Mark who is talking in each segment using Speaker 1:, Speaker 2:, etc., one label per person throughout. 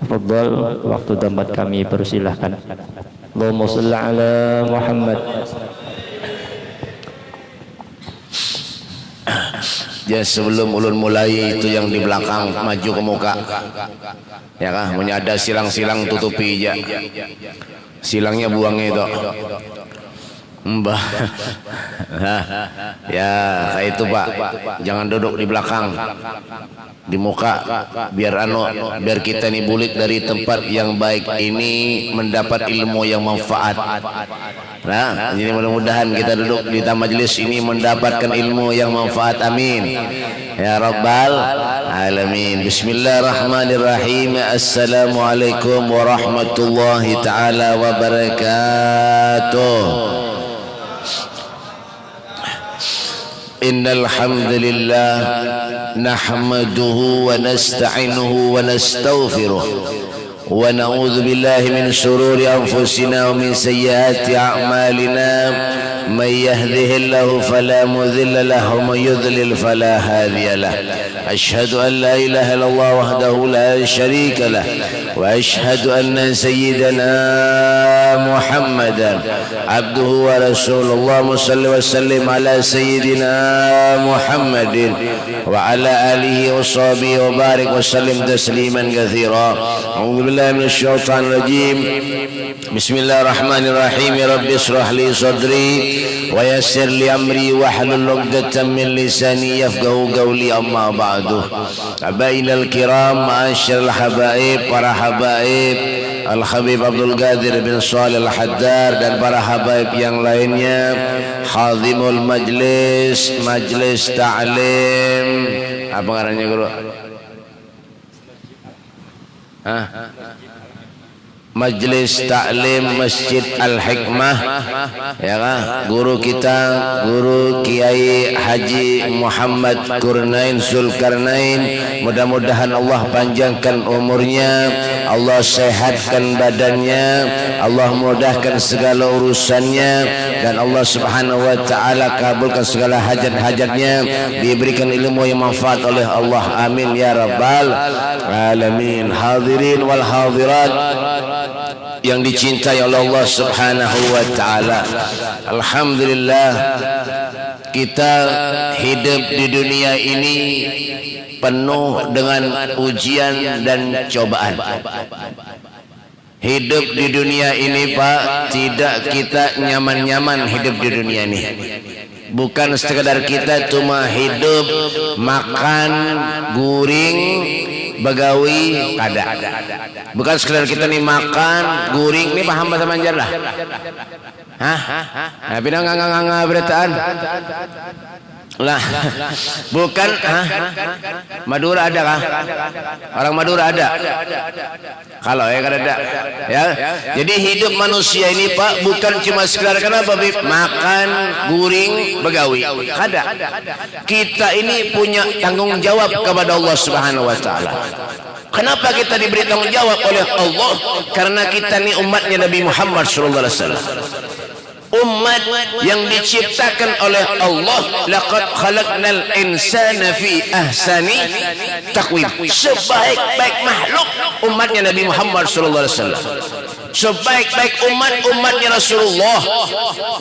Speaker 1: Fadhal, waktu tempat kami persilahkan. Allahumma shalli ala Muhammad.
Speaker 2: Ya, sebelum ulun mulai itu yang di belakang maju ke muka. Ya kah, ada silang-silang tutupi aja. Silangnya buangnya itu. Mbah. Ya, kayak itu Pak. Jangan duduk di belakang. Di muka biar kita nih bulik dari tempat yang baik ini mendapat ilmu yang manfaat. Nah, jadi mudah-mudahan kita duduk di majelis ini mendapatkan ilmu yang manfaat. Amin ya rabbal alamin. Bismillahirrahmanirrahim. Assalamualaikum warahmatullahi taala wabarakatuh. Innal hamdalillah nahmaduhu wa nasta'inuhu wa nastaghfiruh wa na'udzu billahi min shururi anfusina wa min sayyiati a'malina may yahdihillahu fala mudilla lahu wa may yudlil fala hadiya lahu. Ashhadu an la ilaha illallah wahdahu la sharika lahu wa ashhadu anna sayyidana Muhammadan abduhu wa rasulullah. Salli wa sallim ala sayyidina Muhammadin wa ala alihi wa sahbihi wa barik wa sallim tasliman katsira. A'udzu billahi minasy syaithanir rajim. Bismillahirrahmanirrahim. Ya rabbi ishrah li sadri wa yassir li amri wahlul 'uqdatam min lisani yafqahu qawli. Amma ba'du. Abainal kiram, ma'asyiral habaib, para habaib Al-Habib Abdul Qadir bin Shalih Al-Haddar dan para habaib yang lainnya, hadimul majlis, majlis ta'lim. Apa ngarannya guru? Hah? Majlis Taklim Masjid Al-Hikmah, ya kan? Guru kita, Guru Kiai Haji Muhammad Kurnain Zulkarnain. Mudah-mudahan Allah panjangkan umurnya, Allah sehatkan badannya, Allah mudahkan segala urusannya, dan Allah subhanahu wa ta'ala kabulkan segala hajat-hajatnya, diberikan ilmu yang manfaat oleh Allah. Amin ya rabbal alamin. Hadirin wal hadirat yang dicintai oleh Allah subhanahu wa ta'ala, alhamdulillah kita hidup di dunia ini penuh dengan ujian dan cobaan. Hidup di dunia ini Pak, tidak kita nyaman-nyaman hidup di dunia ini. Bukan sekedar kita cuma hidup makan guring begawi kada. Bukan sekedar kita nih makan guring nih, paham bahasa Banjar lah. Hah? Nah, pindah nganga beritaan. Lah, bukan Madura ada kah? Orang Madura ada. Kalau ya kan ada. Ya. Jadi hidup manusia ini Pak bukan cuma sekedar kenapa Bib? Makan guring begawi. Kada. Kita ini punya tanggung jawab kepada Allah Subhanahu wa taala. Kenapa kita diberi tanggung jawab oleh Allah? Karena kita ini umatnya Nabi Muhammad sallallahu alaihi wasallam. Umat yang diciptakan oleh Allah. Laqad khalaqnal insana fi ahsani taqwim. Sebaik-baik makhluk umatnya Nabi Muhammad sallallahu alaihi wasallam. Sebaik-baik umatnya Rasulullah.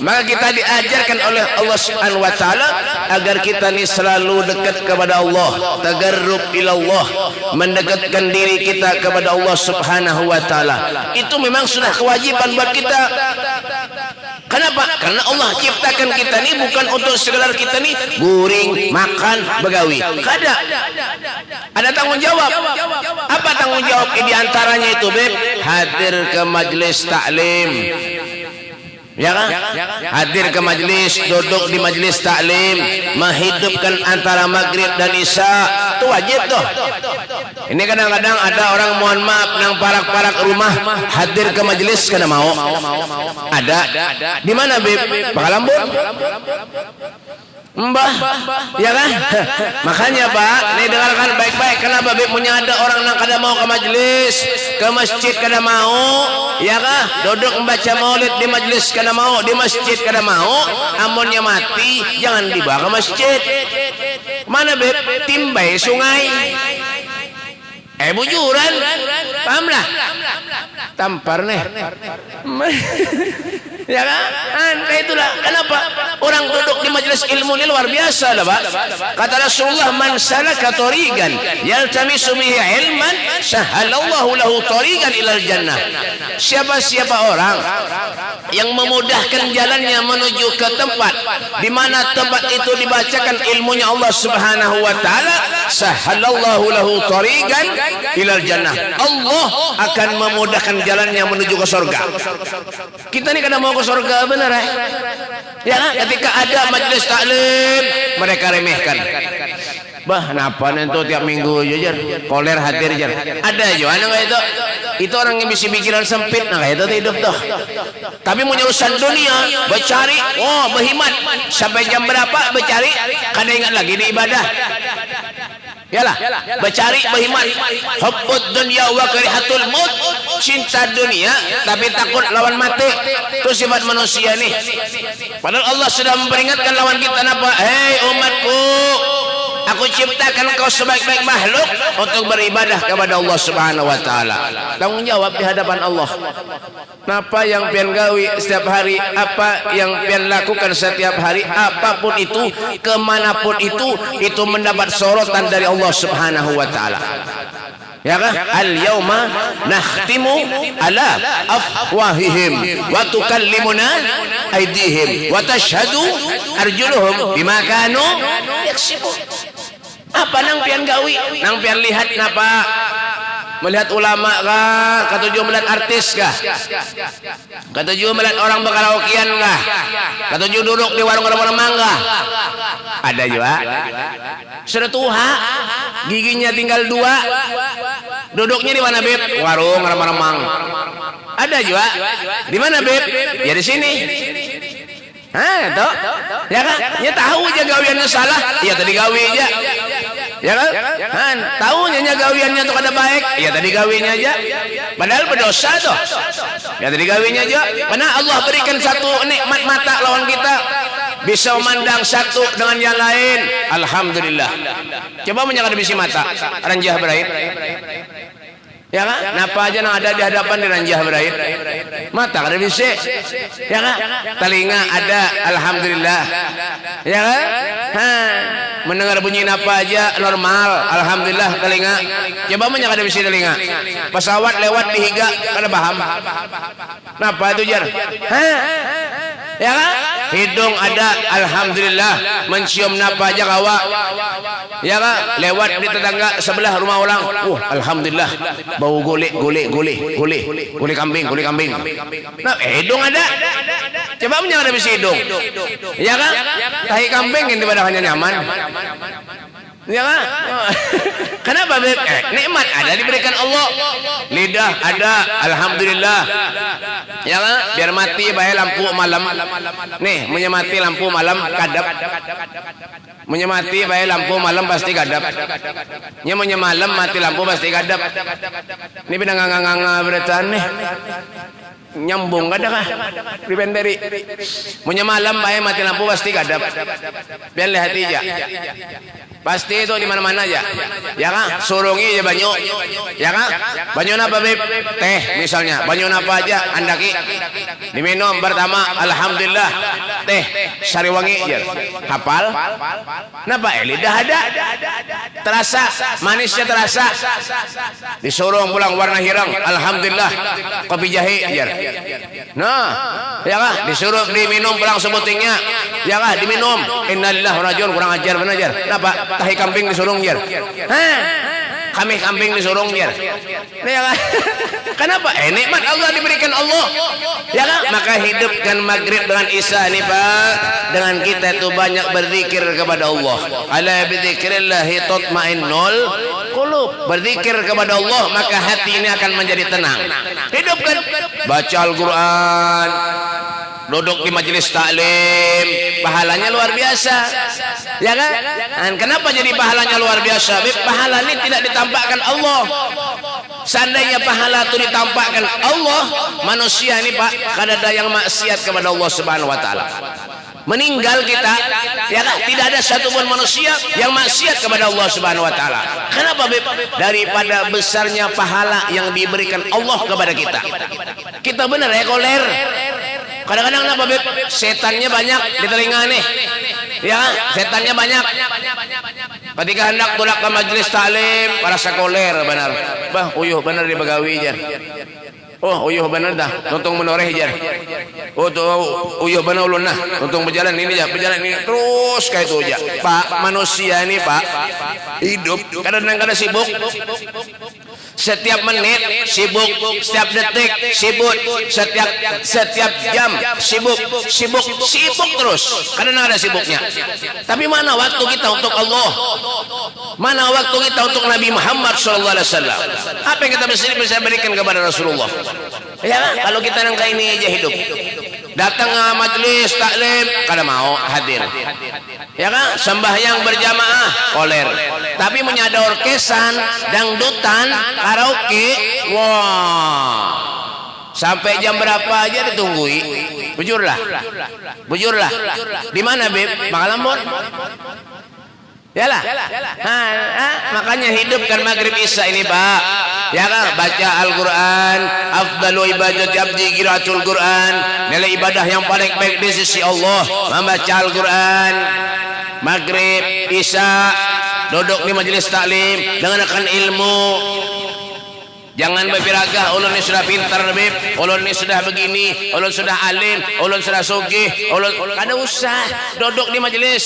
Speaker 2: Maka kita diajarkan oleh Allah Subhanahu wa taala agar kita ini selalu dekat kepada Allah, tagarrub ila Allah, mendekatkan diri kita kepada Allah Subhanahu wa taala. Itu memang sudah kewajiban buat kita. Kenapa? Karena Allah ciptakan kita ini bukan untuk sekedar kita ini guring, makan, begawi. Kada. Ada tanggung jawab. Apa tanggung jawab di antaranya itu, Beb? Hadir ke majelis taklim. Ya kan? Hadir ke majelis, duduk di majelis taklim, menghidupkan antara maghrib dan isya, itu wajib tuh. Ini kadang-kadang ada orang mohon maaf nang parak-parak rumah hadir ke majelis kada mau. Ada. Di mana Bib? Pakalambun. Mbah, ya kan? Makanya Pak, nih dengarkan baik-baik. Kenapa Bib punya ada orang yang kada mau ke majelis, ke masjid kada mau, ya kan? Duduk membaca maulid di majelis kada mau, di masjid kada mau, amunnya mati jangan dibawa ke masjid. Mana Bib? Timbai sungai. Bujuran amlah tampar nih. Ya kan? Nah itulah kenapa orang duduk di majelis ilmu ini luar biasa lah, Pak. Kata Rasulullah, man salaka tariqan yaltamisu bihi ilman sahhalallahu lahu tariqan ilal jannah. Siapa orang yang memudahkan jalannya menuju ke tempat di mana tempat itu dibacakan ilmunya Allah Subhanahu wa taala, sahhalallahu lahu tariqan ilal jannah. Allah akan memudahkan jalannya menuju ke surga. Kita ini kadang mau ke surga benar ya kan? Ketika ada majelis taklim mereka remehkan. Bah, kenapa nanti tiap minggu aja koler hadir jar. Ada aja anak itu orang yang bisa pikiran sempit, nah itu hidup tuh. Tapi punya urusan dunia, bercari, berhimat sampai jam berapa bercari, kada ingat lagi di ibadah. Yalah, bercari berhimat. Hubbud dunya wa karihatul maut, cinta dunia tapi takut lawan mati. Itu sifat manusia nih. Padahal Allah sudah memperingatkan lawan kita apa? Hei umatku, aku ciptakan kau sebaik-baik makhluk untuk beribadah kepada Allah Subhanahu wa taala. Tanggung jawab di hadapan Allah. Apa yang pian gawi setiap hari, apa yang pian lakukan setiap hari, apapun itu, kemanapun itu mendapat sorotan dari Allah Subhanahu wa taala. Ya kan? Al-yauma nakhtimu ala afwahihim wa tukallimuna aydihim wa tashhadu arjuluhum bima kanu yaksibun. Apa nang pian gawi? Nang pian lihat napa? Melihat ulama kah? Ketujuh melihat artis kah? Ketujuh melihat orang berkaraokean kah? Ketujuh duduk di warung remang-remang kah? Ada juga. Sudah tua, giginya tinggal 2. Duduknya di mana, Beb? Warung remang-remang. Ada juga. Di mana, Beb? Ya di sini. Itu. Ya kan? Ya tahu aja gawiannya salah. Ya tadi gawi aja. Ya kan? Tahu nya gawiannya tuh kada baik. Ya tadi gawinya aja. Padahal berdosa tuh. Ya tadi gawinya aja. Karena Allah berikan satu nikmat mata lawan kita, bisa memandang satu dengan yang lain. Alhamdulillah. Coba menyangka bisi mata. Ranjah berair. Ya kan? Napa aja yang ada di hadapan di ranjah berair. Mata kada bisa. Ya kan? Telinga ada, alhamdulillah. Ya kan? Mendengar bunyi napa aja normal, alhamdulillah telinga. Coba menyangka kada bisa telinga. Pesawat lewat di higa kada paham. Napa itu jar? Ya kan? Hidung ada, alhamdulillah. Mencium napa aja kawa. Ya kan? Lewat di tetangga sebelah rumah orang. Alhamdulillah. Bau gule kambing. Nah, hidung ada. Coba menyangka bisa hidung. Ya kan? Tahi kambing yang dibadahnya nyaman. Ya kan? Kenapa? Nikmat ada diberikan Allah. Lidah ada, alhamdulillah. Ya kan? Biar mati bayar lampu malam. Nih, menyemati lampu malam kadap. Menyemati bayar lampu malam pasti kadap. Nya menyemalam mati lampu pasti kadap. Ini binang-nganga beretan nih. Nyambung kada kah? Pribenderi. Menyemalam bayar mati lampu pasti kadap. Biar lihat aja. Pasti itu di mana-mana aja. Ya kan? Surungi aja banyu. Ya kan? Banyu apa, Beb? Teh misalnya. Banyu apa aja andaki. Diminum pertama alhamdulillah. Teh sari wangi ya. Hafal? Napa? Lidah ada. Terasa, manisnya terasa. Disurung pulang warna hirang. Alhamdulillah. Kopi jahe ya. Nah, ya kan? Disuruh diminum pulang sebutingnya. Ya kan? Diminum. Innalillahi wa inna ilaihi raji'un. Kurang ajar benar ajar. Napa? Tahi kambing disurung jar. Kami kambing disurung jar. Ya kan? Kenapa? Nikmat Allah diberikan Allah. Ya kan? Maka hidupkan maghrib dengan isya nih Pak. Dengan kita itu banyak berzikir kepada Allah. Ala bidzikrillahi tatmainnul qulub. Berzikir kepada Allah maka hati ini akan menjadi tenang. Hidupkan baca Al-Qur'an. Duduk di majelis taklim, pahalanya luar biasa. Ya kan? Dan kenapa jadi pahalanya luar biasa? Pahala ini tidak ditampakkan Allah. Seandainya pahala itu ditampakkan Allah, manusia ini Pak, kada ada yang maksiat kepada Allah Subhanahu wa taala. meninggal kita, ya kan? Tidak ada satupun manusia yang maksiat kepada Allah Subhanahu wa taala. Kenapa, Beb? Daripada besarnya pahala yang diberikan Allah kepada kita. Kita benar koler. Kadang-kadang kenapa, Beb? Setannya banyak di telinga nih. Ya, setannya banyak. Ketika hendak tulak ke majelis taklim, para sekoler benar. Bah, uyuh benar di Bagawi jar. Oh, uyuh benar dah. Tuntung menoreh jar. Oh, tuh uyuh benar ulun nah. Tuntung berjalan ini jar, berjalan ini terus kayak itu aja. Pak, manusia ini, Pak, hidup kadang-kadang sibuk. Setiap menit sibuk, setiap detik sibuk, setiap jam sibuk terus. Kadang ada sibuknya. Tapi mana waktu kita untuk Allah? Mana waktu kita untuk Nabi Muhammad SAW? Apa yang kita bisa berikan kepada Rasulullah? Ya, kalau kita nangka ini aja hidup. Datang ke majelis taklim, kada mau hadir. Ya kan? Sembahyang berjamaah, koler. Tapi menyada orkesan, dangdutan, karaoke, wah. Sampai jam berapa aja ditunggui. Bujurlah. Di mana, Beb? Makalambon. Yalah. Makanya hidupkan maghrib isya ini, Pak. Ya kan, baca Al-Quran. Afdalu ibadati abdi qiraatul Quran. Nilai ibadah yang paling baik di sisi Allah membaca Al-Quran. Maghrib isya duduk di majelis taklim dengarkan ilmu. Jangan berpiragah, ulun ini sudah pintar, Beb. Ulun ini sudah begini, ulun sudah alim, ulun sudah sugih, ulun kada usah duduk di majelis.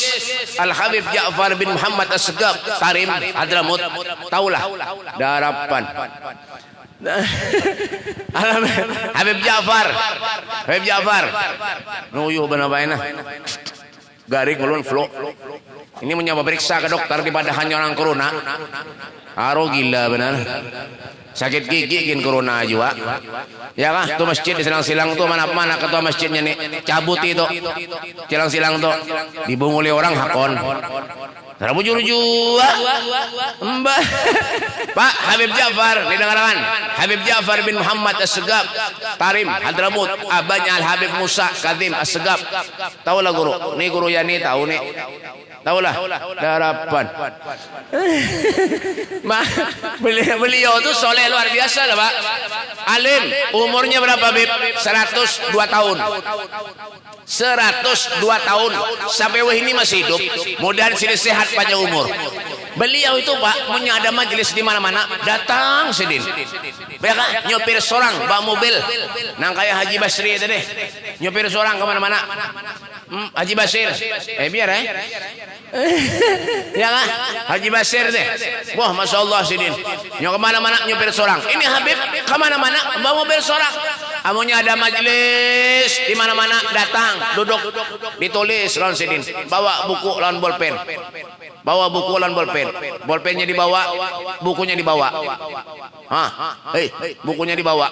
Speaker 2: Al-Habib Ja'far bin Muhammad As-Segaf, Tarim, Hadramut, taulah darapan. Habib Ja'far. Nuyuh benar-benar. Garing ulun flu. Ini mencoba periksa ke dokter daripada hanya orang corona. Aro gila benar. Sakit gigi corona juga. Ya kah? Tuh masjid di silang-silang tuh mana ketua masjidnya nih. Cabut itu. Silang-silang tuh dibunguli orang hakon. Cara bujur juga. Mbak. Pak Habib Ja'far didengarkan. Habib Ja'far bin Muhammad As-Segaf, Tarim, Hadramut, abahnya Al-Habib Musa Kazim As-Segaf. Tahulah guru. Nih guru Yani tahu nih. Tahulah darapan. Beliau tuh soleh luar biasa lah, Pak. Alim, umurnya berapa, Beb? 102 tahun. 102 tahun sampai wah ini masih hidup. Mudah-mudahan sini sehat panjang umur. Beliau itu, Pak, punya ada majelis di mana-mana, datang sedin. Mereka nyopir seorang bawa mobil. Nang kayak Haji Basri itu deh. Nyopir seorang ke mana-mana. Haji Basir. Biar ya kan? Haji Basir deh. Wah, Masya Allah sidin. Nyok kemana-mana nyopir seorang. Ini Habib kemana-mana bawa mobil seorang. Amunya ada majelis di mana-mana datang, duduk, ditulis lawan sidin. Bawa buku lawan bolpen. Bawa buku lawan bolpen. Bolpennya dibawa, bukunya dibawa. Bukunya dibawa.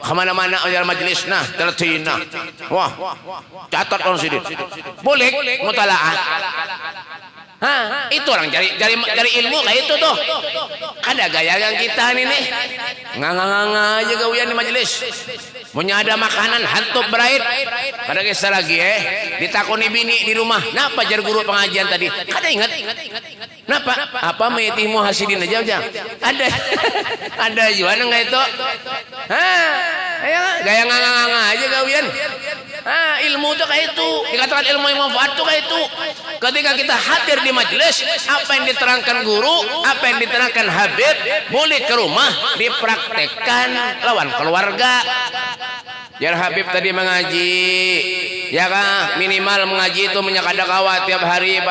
Speaker 2: Kemana-mana dalam majelis. Nah, tertina. Wah, catat lawan sidin. Boleh mutalaah. Itu orang cari ilmu kayak itu tuh. Ada gaya yang kita ini nganga aja gawian di majelis. Punya ada makanan hantub berait. Pada kisah lagi ditakoni bini di rumah. Napa jar guru pengajian tadi? Kada ingat. Napa? Apa meitimu hasidin aja. Ada juga enggak itu? Gaya nganga aja gawian. Ilmu tuh kayak itu. Dikatakan ilmu yang manfaat tuh kayak itu. Ketika kita hadir di majelis, apa yang diterangkan guru, apa yang diterangkan Habib, boleh ke rumah dipraktekkan lawan keluarga. Jar Habib tadi mengaji, ya kan? Minimal mengaji itu menyakada kawa tiap hari,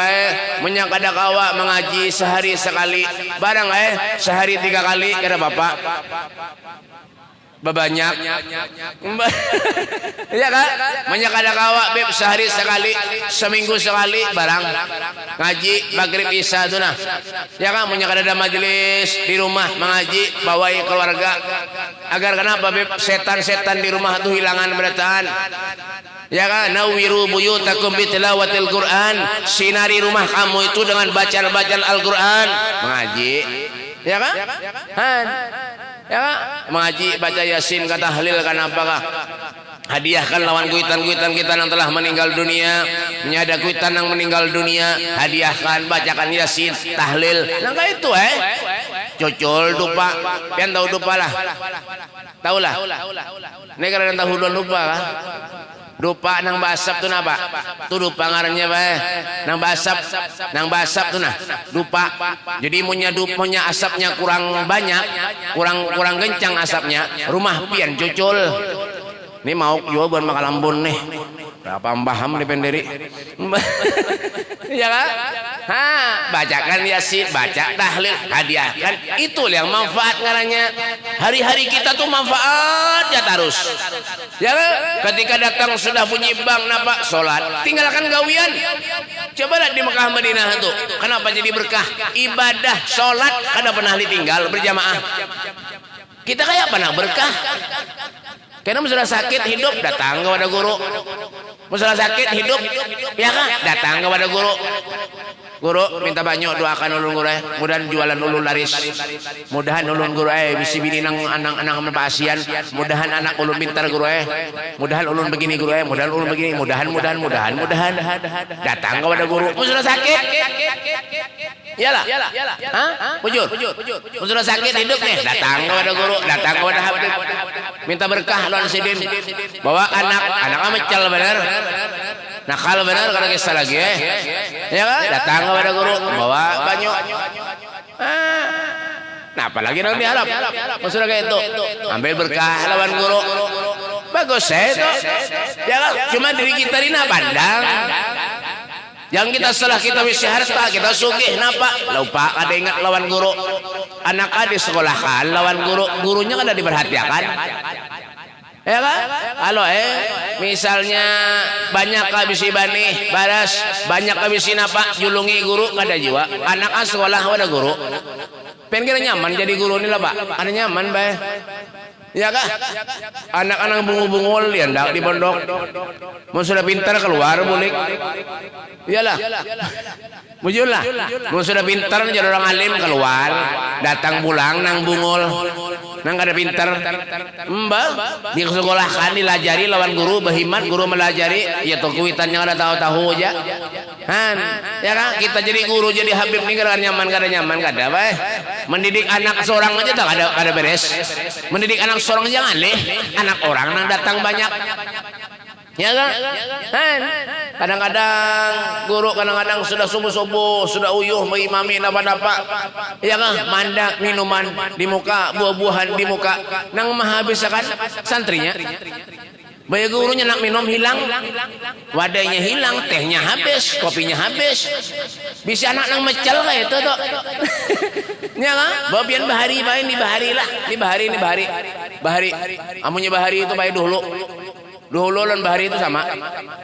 Speaker 2: menyakada kawa mengaji sehari sekali. Barang sehari 3 kali, kira bapak. Bebanyak. Ya kan? Menyakada kawa Beb sehari sekali, seminggu sekali barang. Ngaji maghrib isya tuh nah. Ya kan? Menyakada ada majelis di rumah mengaji, bawai keluarga. Agar kenapa Beb? Setan-setan di rumah tuh hilangan berataan. Ya kan? Nawiru buyutakum bitilawatil Quran. Sinari rumah kamu itu dengan bacaan Al-Quran. Mengaji. Ya kan? Ya kan? Mengaji baca Yasin kata tahlil kan apakah hadiahkan lawan kuitan-kuitan kita yang telah meninggal dunia, menyada kuitan yang meninggal dunia, hadiahkan, bacakan yasin, tahlil. Nah kayak itu cocol dupa, pian tahu dupa lah, tahu lah. Ini karena tahu dupa lah. Dupa nang basap tu napa? Tu dupa ngarannya bae. Nang basap tu nah. Dupa. Jadi punya asapnya kurang banyak, kurang kencang asapnya. Rumah pian cocol. Ini mau juga buat makan lambun nih. Berapa paham di pendiri? Ya kan? Ha, bacakan yasin, baca tahlil, hadiahkan. Itu yang manfaat ngarannya. Hari-hari kita tuh manfaat ya terus. Ya kan? Ketika datang sudah bunyi bang napa salat, tinggalkan gawian. Coba lihat di Mekah Madinah itu. Kenapa jadi berkah? Ibadah salat kada pernah ditinggal berjamaah. Kita kayak pernah berkah. Karena sudah sakit hidup datang kepada guru. Masalah sakit hidup ya kan datang kepada guru. Guru minta banyak doakan ulun guru mudahan jualan ulun laris. Mudahan ulun guru bisa bini nang anak-anak pasien. Mudahan anak ulun pintar guru Mudahan ulun begini guru mudahan ulun begini. Mudahan datang kepada guru. Sudah sakit. Iyalah. Hah? Bujur. Sudah sakit hidup nih datang kepada guru, datang kepada habib. Minta berkah lawan sidin. Bawa anak mecal benar. Nakal benar kalau kisah lagi ya kan? Datang kepada guru, bawa banyu. Nah apalagi yang diharap maksudnya kayak itu ambil berkah lawan guru bagus itu ya kan? Cuma diri kita ini pandang yang kita setelah kita wisi harta kita sugih napa lupa ada ingat lawan guru anak di sekolah kan lawan gurunya kan ada diperhatikan ya kan? Kalau misalnya banyak kabisi bani baras banyak kabisi napa julungi guru kada jiwa anak sekolah ada guru pengen kira nyaman jadi guru ini lah pak ada nyaman bae ya kah anak-anak bungu-bungul ya ndak di pondok mau sudah pintar keluar bulik iyalah mujur lah mau sudah pintar jadi orang alim keluar datang pulang nang bungul nang kada pintar mbak di sekolah kan dilajari lawan guru berhimat guru melajari ya kuitan yang ada tahu-tahu aja kan ya kan kita jadi guru jadi habib nih kada nyaman kada bae mendidik anak seorang aja tak ada beres mendidik anak seorang jangan anak orang nang datang banyak ya kan kadang-kadang guru kadang-kadang sudah subuh-subuh sudah uyuh mengimami napa-napa ya kan mandak minuman di muka buah-buahan di muka nang menghabiskan santrinya bayar gurunya nak minum hilang wadahnya hilang tehnya habis kopinya habis bisa anak nang mecal kayak itu tuh ya kan babian bahari bain di bahari lah di bahari amunya bahari itu baik dulu lan bahari itu sama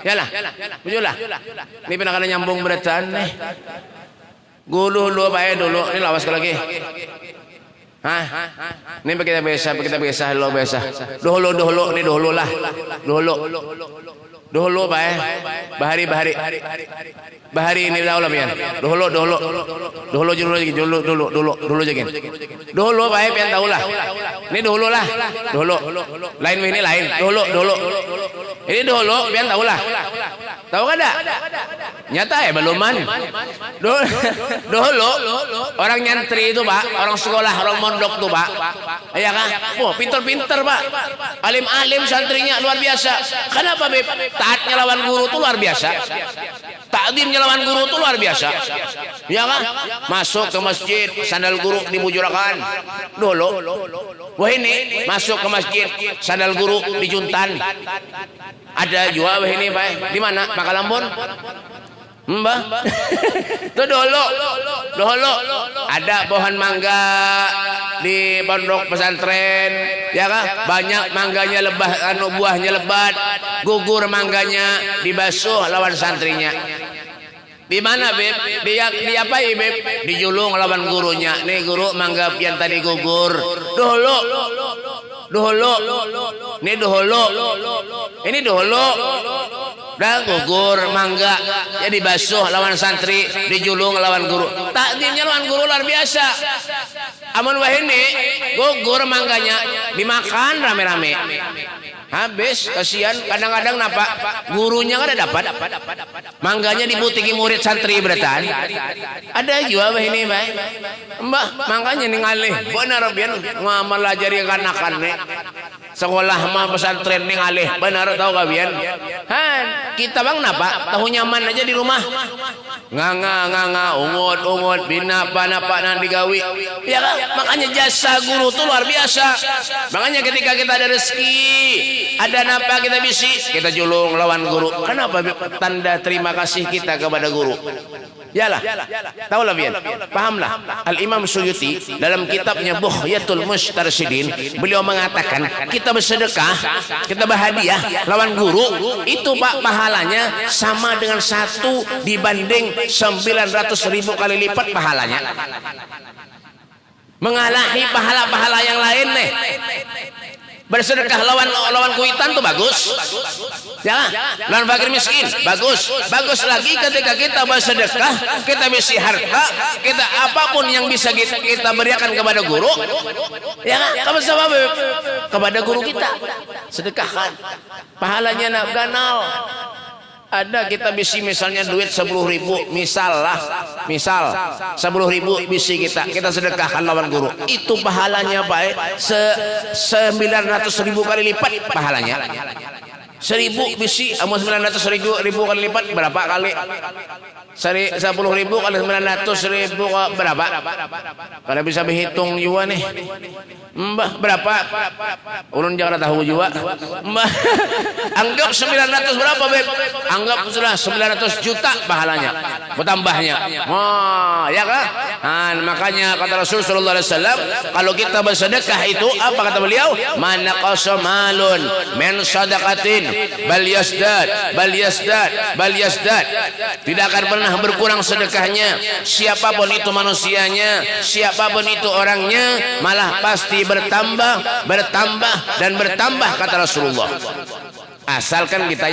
Speaker 2: yalah betul lah ini pernah kena nyambung beratan nih dulu baik dulu ini lawas lagi hah ini kita biasa lo biasa dulu ini dulu lah dulu baik bahari ini dah lah pian dulu jagin dulu baik pian tahu lah ini dulu lain ini lain dulu ini dulu pian tahu lah tahu kada nyata beluman dulu orang nyantri itu pak orang sekolah orang mondok tuh pak iya kan pinter pak alim santrinya luar biasa kenapa beb taatnya lawan guru tuh luar biasa takdimnya lawan guru tuh luar biasa ya kan masuk ke masjid sandal guru dibujurakan dulu wah ini masuk ke masjid sandal guru dijuntan ada juga wah ini pak di mana Makalambon mbah itu dulu ada pohon mangga di pondok pesantren ya kan banyak mangganya lebat buahnya lebat gugur mangganya dibasuh lawan santrinya di mana beb dia apa ya beb dijulung lawan gurunya nih guru mangga yang tadi gugur dulu ini dulu dan gugur mangga jadi basuh lawan santri dijulung lawan guru takdimnya lawan guru luar biasa amun wah ini gugur mangganya dimakan rame-rame habis kasihan. Kadang-kadang napa gurunya kan ada dapat, mangganya dibutiki murid santri beratan ada juga bah ini bah mbah, makanya nih ngalih benar bian ngamal ajari kanakan nih sekolah mah pesantren nih ngalih benar tahu kabian kita bang napa tahu nyaman aja di rumah nganga ungut bina napa nan digawi ya kan. Makanya jasa guru tuh luar biasa. Makanya ketika kita ada rezeki ada napa kita bisi kita julung lawan guru. Kenapa? Tanda terima kasih kita kepada guru. Yalah, tahulah biar, pahamlah. Al-Imam Suyuti dalam kitabnya Bughyatul Mustarsyidin beliau mengatakan kita bersedekah, kita berhadiah lawan guru itu pak pahalanya sama dengan 1 dibanding 900.000 kali lipat pahalanya. Mengalahi pahala-pahala yang lain nih. Bersedekah lawan kuitan tuh bagus. Ya, lawan fakir miskin bagus. Bagus lagi ketika kita bersedekah, kita bisi harta, kita apapun yang bisa kita berikan kepada guru. Ya, kamu sama kepada guru kita. Sedekahkan. Pahalanya nak ganal. Ada kita bisi misalnya duit 10.000 misal 10.000 bisi kita sedekahkan lawan guru itu pahalanya baik 900.000 kali lipat pahalanya 1.000 bisi 900.000 kali lipat berapa kali 10.000 kali 900.000 berapa kalau bisa berhitung juga nih mbah berapa ulun jangan tahu juga mbah anggap 900 berapa beb anggap sudah 900 juta pahalanya bertambahnya wah ya kan makanya kata Rasul sallallahu alaihi wasallam kalau kita bersedekah itu apa kata beliau mana qasamalun min sadaqatin bal yasdad tidak akan pernah berkurang sedekahnya siapapun itu manusianya siapapun itu orangnya malah pasti bertambah dan bertambah kata Rasulullah asalkan kita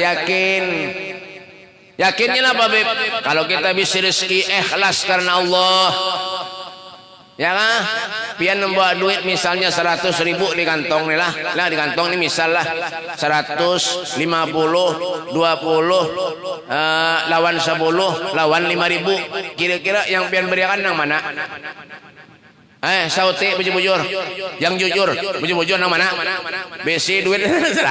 Speaker 2: yakinnya apa beb kalau kita bisa rezeki ikhlas karena Allah ya kan pian membawa duit misalnya 100.000 di kantong nih lah di kantong ini misal lah 100 50 20 lawan 10 lawan 5.000 kira-kira yang pian berikan yang mana sauti bujur yang jujur bujur yang mana besi duit 100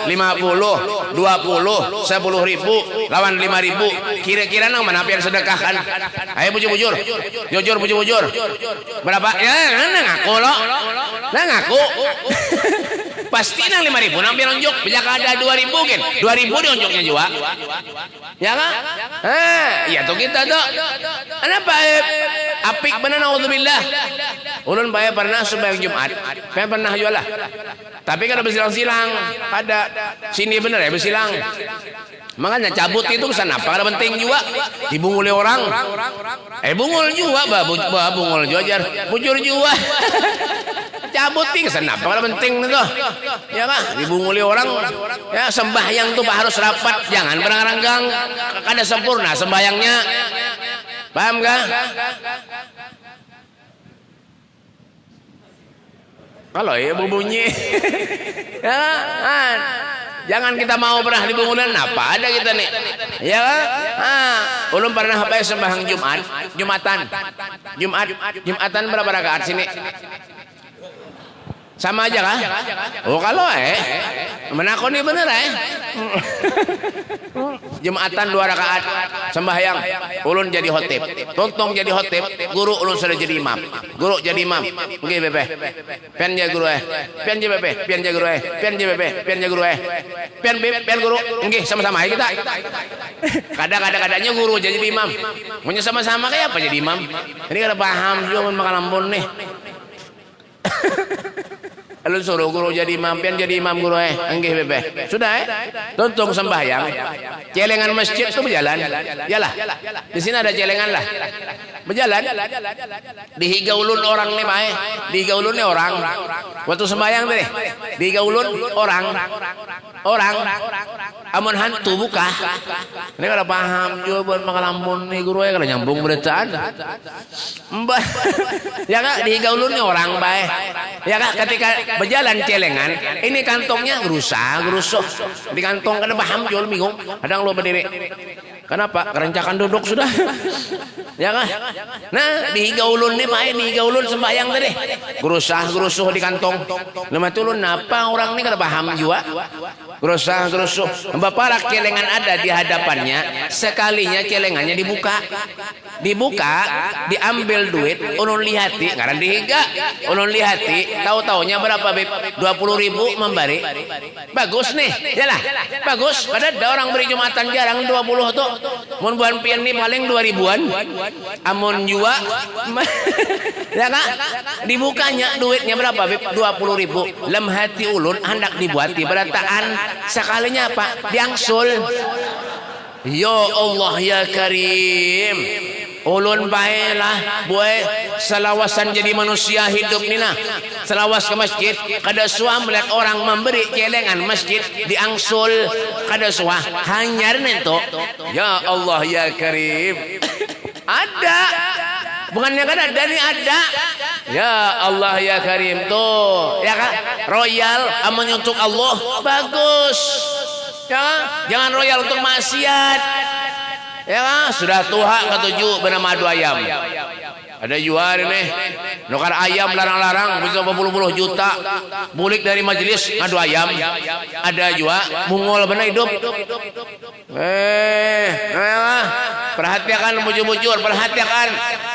Speaker 2: 50 20 10.000 lawan 5.000 kira-kira yang mana pian sedekahkan ayo bujur jujur berapa ya ngaku lo ngaku pasti nang 5.000 nang pian unjuk bisa ada 2.000 kan 2.000 diunjuknya juga ya kan iya tuh kita tuh kenapa apik bener naudzubillah ulun bae pernah sembahyang Jumat pernah jualah tapi kan bersilang-silang ada sini bener ya bersilang makanya cabut itu kesana apa ada penting juga dibunguli orang bungul juga bungul juga bujur juga cabut kesana apa ada penting itu ya kan dibunguli orang ya sembahyang tuh harus rapat jangan beranggang kada sempurna sembahyangnya paham gak? Kalau ya berbunyi ya, jangan kita mau pernah dibungulan apa ada kita nih ya ulun pernah apa sembahyang Jumatan berapa rakaat sini sama aja kah? Oh kalau menakoni bener Jumatan 2 rakaat sembahyang ulun jadi khotib tontong jadi khotib guru ulun sudah jadi imam guru jadi imam nggih bebe pian jadi guru pian jadi bebe pian jadi guru pian jadi bebe pian jadi guru pian guru nggih sama-sama kita kadang-kadangnya guru jadi imam punya sama-sama kayak apa jadi imam ini kada paham juga makan lambun nih lu suruh guru jadi imam pian jadi imam guru enggih bebe sudah tuntung sembahyang celengan masjid itu berjalan yalah di sini ada celengan lah berjalan dihiga ulun orang nih bae dihiga ulun nih orang waktu sembahyang deh dihiga ulun orang orang amun hantu buka ini kada paham juga buat makalambon nih guru ya kada nyambung beritaan mbah ya kak di gaulun nih orang baik ya kak ketika berjalan celengan ini kantongnya gerusuh di kantong kada paham jual bingung kadang lo berdiri kenapa kerencakan duduk sudah ya kan nah di gaulun nih main di gaulun sembahyang tadi gerusuh di kantong lama tulun napa orang ini kada paham juga gerusuh bapak celengan ada di hadapannya sekalinya celengannya dibuka diambil duit ulun lihati karena dihiga ulun lihati tahu-taunya berapa beb 20.000 memberi bagus nih yalah bagus pada ada orang beri jumatan jarang 20 tuh mun buan pian nih paling 2.000-an amun jua ya kak dibukanya duitnya berapa beb 20.000 lem hati ulun hendak dibuati berataan sekalinya apa diangsul ya Allah ya Karim ulun baiklah boy selawasan jadi manusia hidup nina selawas ke masjid kada suah melihat orang memberi celengan masjid diangsul kada suah hanyar nento ya Allah ya Karim ada bukannya kan ada nih ada ya Allah ya Karim tuh ya kan royal aman untuk Allah bagus ya jangan royal untuk maksiat ya kan sudah tuha ketujuh bernama adu ayam ada jual nih nukar ayam larang-larang bisa berpuluh-puluh juta bulik dari majelis ngadu ayam ada juga mungol benar hidup perhatikan bujur-bujur perhatikan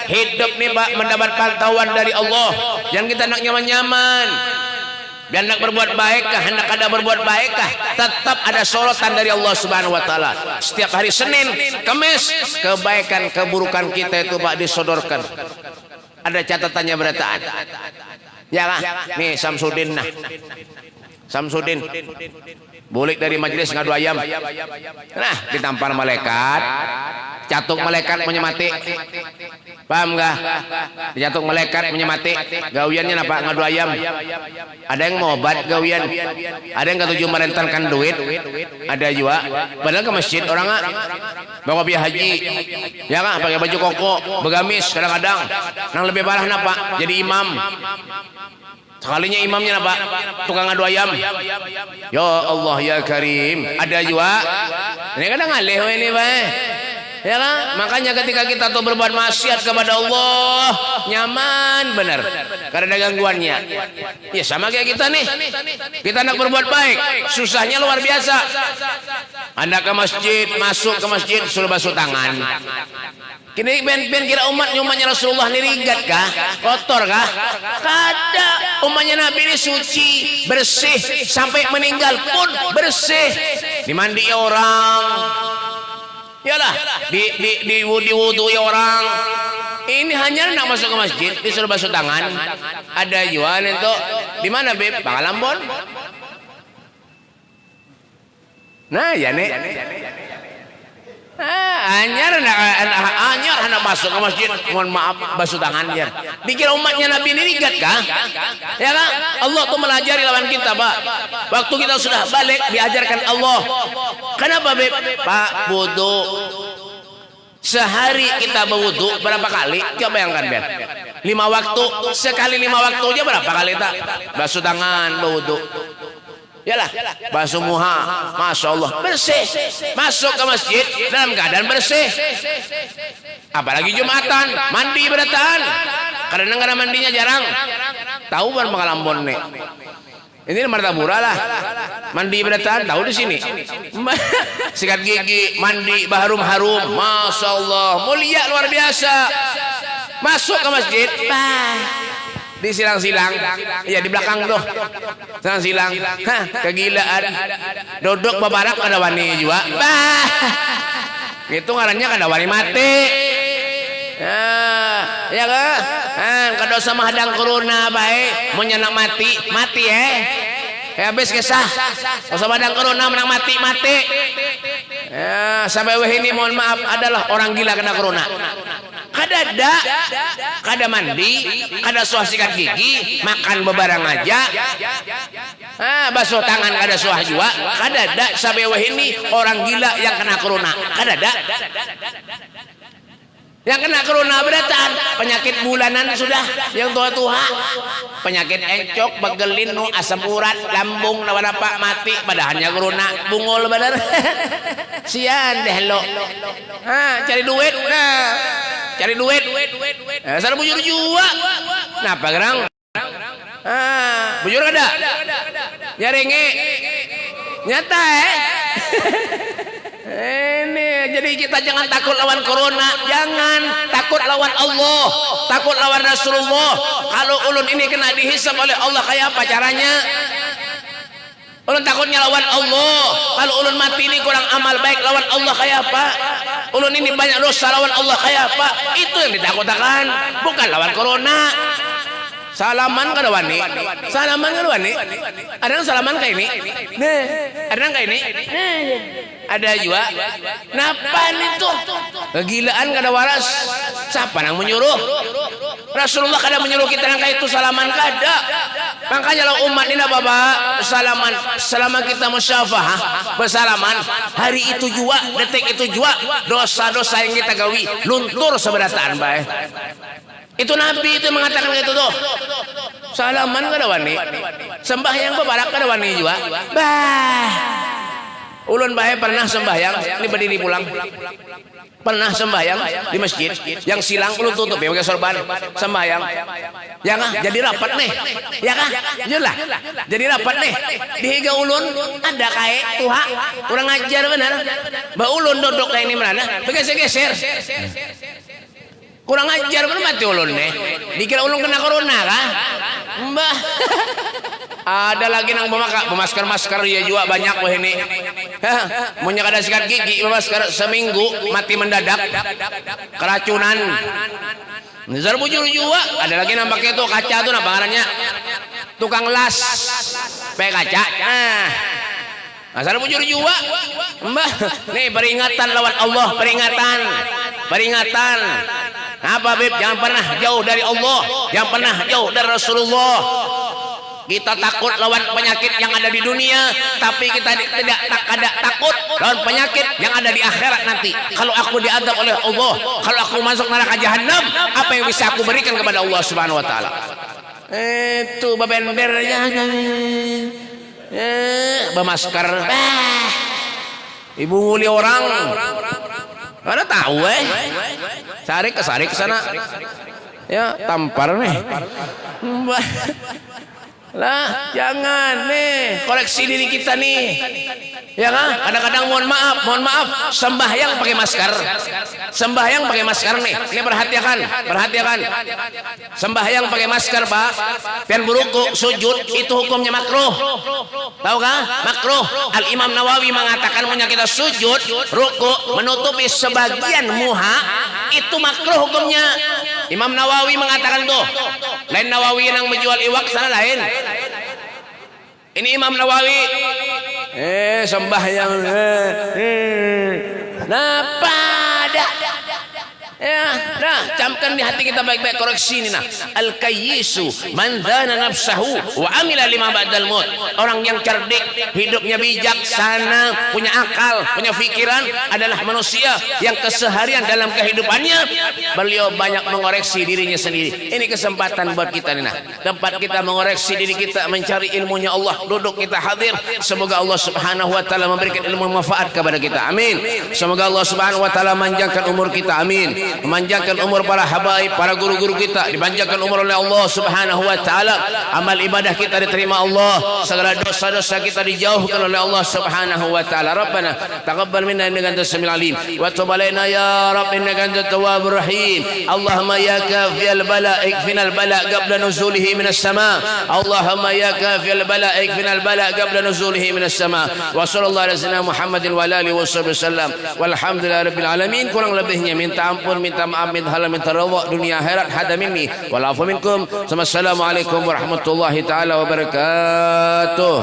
Speaker 2: hidup nih Pak mendapat pantauan dari Allah jangan kita nak nyaman-nyaman biar hendak berbuat baik kah hendak ada berbuat baik kah tetap ada sorotan dari Allah Subhanahu wa taala setiap hari Senin Kamis kebaikan keburukan kita itu Pak disodorkan ada catatannya berataan ya kan nih Samsudin bulik dari majelis ngadu ayam nah ditampar malaikat catuk malaikat menyemati paham enggak dicatuk malaikat menyemati gawiannya apa ngadu ayam ada yang mau obat gawian ada yang ketujuh merentalkan duit ada juga padahal ke masjid orang bawa biaya haji ya kan pakai baju koko begamis kadang-kadang yang lebih parah napa jadi imam sekalinya imamnya apa tukang adu ayam ya Allah ya Karim ada juga ini kadang ngalih ini Pak ya kan makanya ketika kita tuh berbuat maksiat kepada Allah nyaman benar karena ada gangguannya ya sama kayak kita nih kita nak berbuat baik susahnya luar biasa anda ke masjid masuk ke masjid suruh basuh tangan kini ben kira umatnya Rasulullah ini rigat kah kotor kah kada umatnya Nabi ini suci bersih sampai meninggal pun bersih dimandi orang yalah di wudhu orang ini hanya nak masuk ke masjid disuruh basuh tangan ada jual itu di mana beb Pangalambon nah ya nek anyar anak masuk ke masjid mohon maaf basuh tangan ya dikira umatnya Nabi ini rigat kah ya kan Allah tuh melajari lawan kita Pak waktu kita sudah balik diajarkan Allah kenapa beb Pak wudu sehari kita berwudu berapa kali coba bayangkan Ben 5 waktu sekali 5 waktu aja berapa kali tak basuh tangan berwudu yalah basuh muha Masya Allah bersih masuk ke masjid dalam keadaan bersih apalagi Jumatan mandi berataan kadang-kadang mandinya jarang tahu kan Pangalambon nih ini Martapura lah mandi berataan tahu di sini sikat gigi mandi harum Masya Allah mulia luar biasa masuk ke masjid di silang-silang ya di belakang tuh silang-silang kegilaan duduk babarak kada wani juga itu ngarannya kada wani mati ya kan kada usah menghadang corona baik mau nyenak mati habis kisah usah menghadang corona menang mati ya sampai ini mohon maaf adalah orang gila kena corona kada mandi kada suah sikat gigi makan bebarang aja basuh tangan kada suah jua, kadada sabeweh ini orang gila yang kena corona, kadada. Yang kena corona beratan penyakit bulanan sudah yang tua-tua, penyakit encok, begelin, nu asam urat, lambung, nawan apa mati, padahalnya corona, bungol badar. Sian deh lo, cari duit, cari duit, asal bujur jua, napa gerang? Bujur ada, nyaringe, nyata ini jadi kita jangan takut lawan corona, jangan takut lawan Allah, takut lawan Rasulullah. Kalau ulun ini kena dihisab oleh Allah kayak apa caranya? Ulun takutnya lawan Allah. Kalau ulun mati ini kurang amal baik lawan Allah kayak apa? Ulun ini banyak dosa lawan Allah kayak apa? Itu yang ditakutkan, bukan lawan corona. Salaman kada wani, salaman kada wani. Ada yang salaman kayak ini, ada yang kayak ini, ada juga. Napa itu? Kegilaan kada waras. Siapa yang menyuruh? Rasulullah kada menyuruh kita yang kayak itu salaman kada. Makanya kalau umat ini bapak salaman, selama kita musyafahah bersalaman, hari itu juga, detik itu juga, dosa-dosa yang kita gawi luntur seberataan baik. Itu Nabi itu mengatakan gitu tuh. Salaman kada wani, sembahyang bebarak kada wani juga. Bah, ulun bae pernah sembahyang, ini berdiri pulang. Pernah sembahyang di masjid, yang silang ulun tutup ya pakai sorban, sembahyang. Ya kah? Jadi rapat nih. Ya kah? Jelas. Jadi rapat nih. Di higa ulun ada kae tuha, kurang ajar benar. Ba ulun duduk kayak ini mana? Bergeser-geser. Kurang ajar bener mati ulun nih. Dikira ulun kena corona kah? Mbah. Ada lagi nang bemasker ya juga banyak wah ini. Munya kada sikat gigi bemasker seminggu mati mendadak. Keracunan. Nizar bujur juga. Ada lagi nang pakai tuh kaca tuh apa ngarannya? Tukang las. Pakai kaca. Asal bujur juga. Mbah, nih peringatan lawan Allah, peringatan. Peringatan. Apa Beb? Jangan pernah jauh dari Allah, jangan pernah jauh dari Rasulullah. Kita takut lawan penyakit yang ada di dunia, tapi kita tidak takut lawan penyakit yang ada di akhirat nanti. Kalau aku diadab oleh Allah, kalau aku masuk neraka jahanam, apa yang bisa aku berikan kepada Allah Subhanahu wa taala? Itu bebendernya. Bermasker. Ibu nguli orang. Mana tahu Sarik ke sana. Ya, tampar nih. Lah, jangan nih, koreksi diri kita nih. Ya kan? Kadang-kadang mohon maaf, sembahyang pakai masker. Sembahyang pakai masker nih. Ini perhatikan. Sembahyang pakai masker, Pak. Dan beruku, sujud itu hukumnya makruh. Tahu kah? Makruh. Al Imam Nawawi mengatakan punya kita sujud, ruku menutupi sebagian muha itu makruh hukumnya. Imam Nawawi mengatakan tuh. Lain Nawawi yang menjual iwak sana lain. Ini Imam Nawawi. Sembahyang. Napa dah? Ya, nah, camkan di hati kita baik-baik, koreksi ini nah. Al-kayyisu man dhana nafsahu wa amila lima ba'dal maut. Orang yang cerdik, hidupnya bijaksana, punya akal, punya pikiran adalah manusia yang keseharian dalam kehidupannya beliau banyak mengoreksi dirinya sendiri. Ini kesempatan buat kita nih nah. Tempat kita mengoreksi diri kita, mencari ilmunya Allah, duduk kita hadir. Semoga Allah Subhanahu wa taala memberikan ilmu manfaat kepada kita. Amin. Semoga Allah Subhanahu wa taala manjangkan umur kita. Amin. Memanjangkan umur para habaib, para guru-guru kita, dipanjangkan umur oleh Allah Subhanahu wa taala. Amal ibadah kita diterima Allah, segala dosa-dosa kita dijauhkan oleh Allah Subhanahu wa taala. Rabbana taqabbal minna innaka antas samiul alim wa tub alaina ya rabb innaka antat tawwabur rahim. Allahumma ya kafiyal bala ikfinal bala qabla nuzulihi minas sama. Allahumma ya kafiyal bala ikfinal bala qabla nuzulihi minas sama. Wa sallallahu alaihi wasallam Muhammadin wa alihi wasallam. Walhamdulillahi rabbil alamin. Kurang lebihnya minta ampun, minta maaf, minta halal, minta ridha dunia akhirat. Hada minni wal afu minkum. Assalamualaikum warahmatullahi taala wabarakatuh.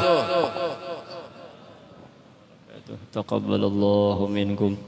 Speaker 1: Taqabbalallahu minkum.